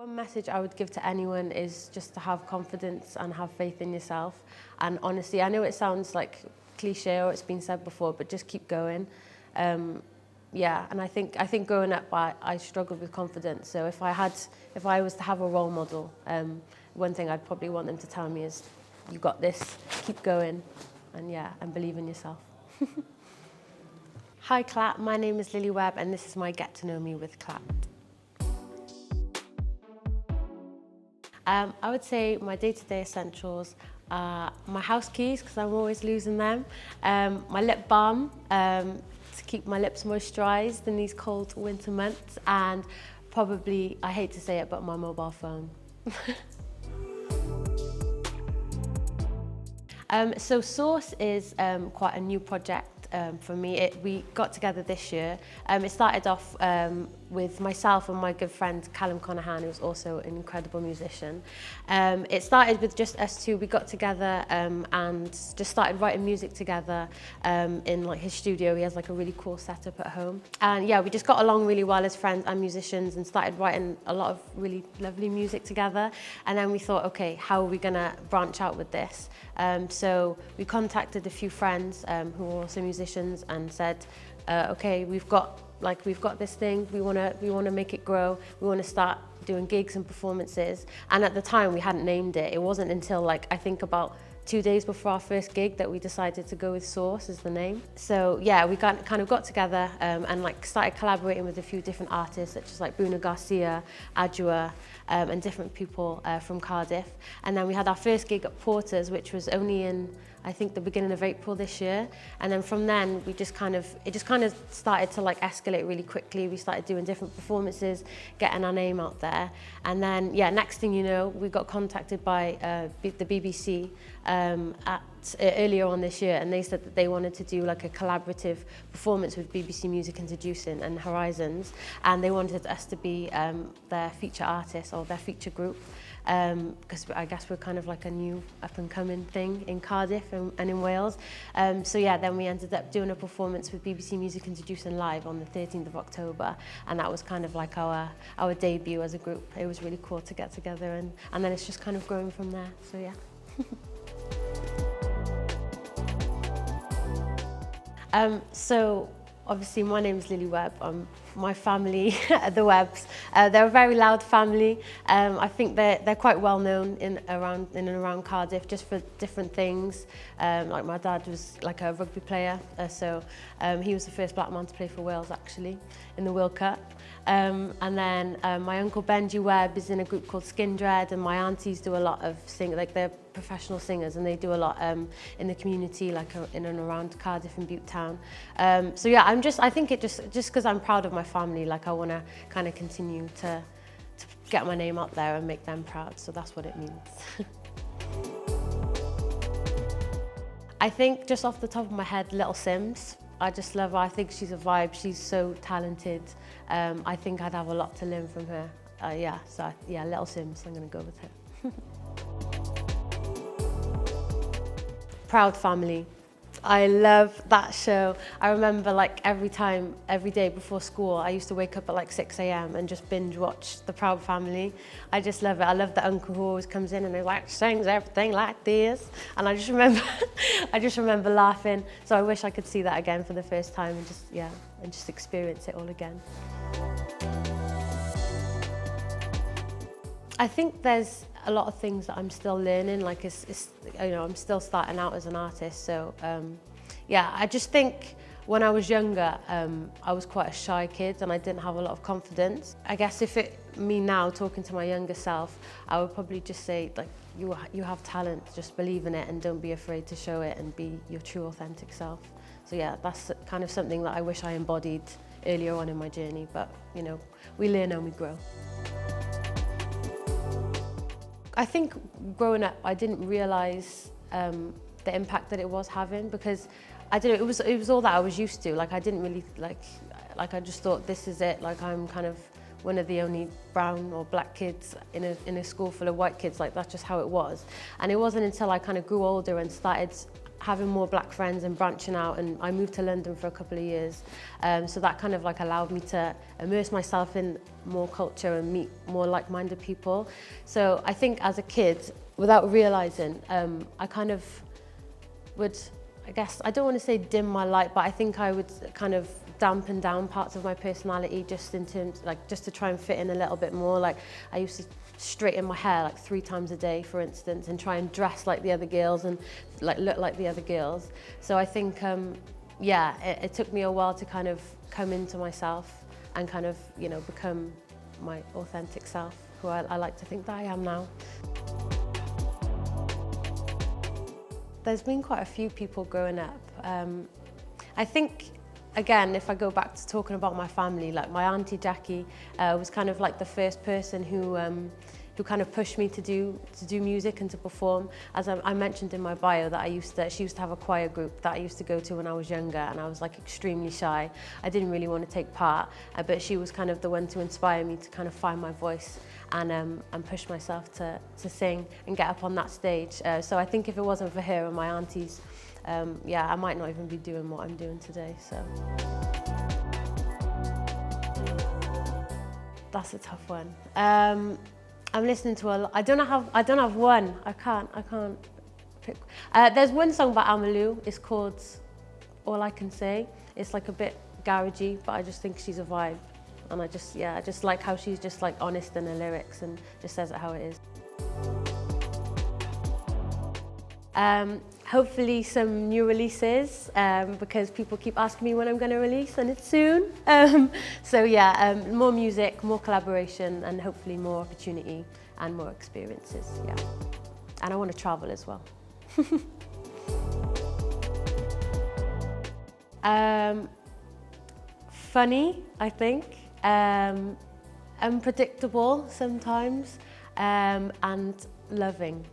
One message I would give to anyone is just to have confidence and have faith in yourself. And honestly, I know it sounds like cliche or it's been said before, but just keep going. Yeah, and I think growing up, I struggled with confidence. So if I was to have a role model, one thing I'd probably want them to tell me is, "You got this. Keep going, and believe in yourself." Hi KLAT, my name is Webbe, and this is my Get to Know Me with KLAT. I would say my day-to-day essentials are my house keys, because I'm always losing them, my lip balm to keep my lips moisturised in these cold winter months, and probably, I hate to say it, but my mobile phone. So Source is quite a new project for me. We got together this year. It started off with myself and my good friend Callum Conahan, who's also an incredible musician. It started with just us two. We got together and just started writing music together in like his studio. He has like a really cool setup at home. And yeah, we just got along really well as friends and musicians and started writing a lot of really lovely music together. And then we thought, okay, how are we gonna branch out with this? So we contacted a few friends who were also musicians and said, okay, we've got this thing, we want to make it grow, we want to start doing gigs and performances. And at the time we hadn't named it. It wasn't until I think about 2 days before our first gig that we decided to go with Source as the name. So yeah, we kind of got together and started collaborating with a few different artists, such as Bruno Garcia, Adjua, and different people from Cardiff. And then we had our first gig at Porter's, which was only in, I think, the beginning of April this year. And then from then, it just kind of started to escalate really quickly. We started doing different performances, getting our name out there. And then, yeah, next thing you know, we got contacted by the BBC earlier on this year, and they said that they wanted to do a collaborative performance with BBC Music Introducing and Horizons, and they wanted us to be their feature artist or their feature group, because I guess we're kind of a new up-and-coming thing in Cardiff and in Wales. So yeah, then we ended up doing a performance with BBC Music Introducing live on the 13th of October, and that was kind of our debut as a group. It was really cool to get together, and then it's just kind of grown from there, so yeah. So obviously my name is Webbe. My family, the Webbes, they're a very loud family. I think they're quite well known in and around Cardiff just for different things. My dad was a rugby player, so he was the first black man to play for Wales actually in the World Cup. And then my uncle Benji Webbe is in a group called Skin Dread, and my aunties do a lot of singing, they're professional singers, and they do a lot in the community, in and around Cardiff and Butte Town. So yeah, I think it just because I'm proud of my family, I want to kind of continue to get my name out there and make them proud. So that's what it means. I think just off the top of my head, Little Sims. I just love her. I think she's a vibe. She's so talented. I think I'd have a lot to learn from her. Yeah, Little Sims. I'm going to go with her. Proud Family. I love that show. I remember every day before school, I used to wake up at 6 a.m. and just binge watch The Proud Family. I just love it. I love the uncle who always comes in and he sings everything like this. And I just remember laughing. So I wish I could see that again for the first time and just experience it all again. I think there's a lot of things that I'm still learning. I'm still starting out as an artist. So yeah, I just think when I was younger, I was quite a shy kid and I didn't have a lot of confidence. I guess me now talking to my younger self, I would probably just say you have talent, just believe in it and don't be afraid to show it and be your true authentic self. So yeah, that's kind of something that I wish I embodied earlier on in my journey, but we learn and we grow. I think growing up, I didn't realise the impact that it was having, because it was all that I was used to. I didn't really I just thought this is it. I'm kind of one of the only brown or black kids in a school full of white kids. That's just how it was. And it wasn't until I kind of grew older and started having more black friends and branching out, and I moved to London for a couple of years. So that kind of like allowed me to immerse myself in more culture and meet more like-minded people. So I think as a kid, without realizing, I kind of would, I guess, I don't want to say dim my light, but I think I would kind of dampen down parts of my personality just in terms, like just to try and fit in a little bit more. Like I used to straighten my hair like 3 times a day, for instance, and try and dress like the other girls and like look like the other girls. So I think, yeah, it took me a while to kind of come into myself and kind of, you know, become my authentic self, who I like to think that I am now. There's been quite a few people growing up. I think, again, if I go back to talking about my family, like my auntie Jackie was kind of like the first person who kind of pushed me to do music and to perform. As I mentioned in my bio, that she used to have a choir group that I used to go to when I was younger, and I was like extremely shy. I didn't really want to take part, but she was kind of the one to inspire me to kind of find my voice and push myself to sing and get up on that stage. So I think if it wasn't for her and my aunties, yeah, I might not even be doing what I'm doing today. So that's a tough one. I'm listening to a lot. I don't have one. I can't pick. There's one song by Amalu. It's called All I Can Say. It's like a bit garagey, but I just think she's a vibe. And I just like how she's just like honest in her lyrics and just says it how it is. Hopefully some new releases, because people keep asking me when I'm going to release, and it's soon. So yeah, more music, more collaboration, and hopefully more opportunity and more experiences, yeah. And I want to travel as well. Funny, I think. Unpredictable sometimes, and loving.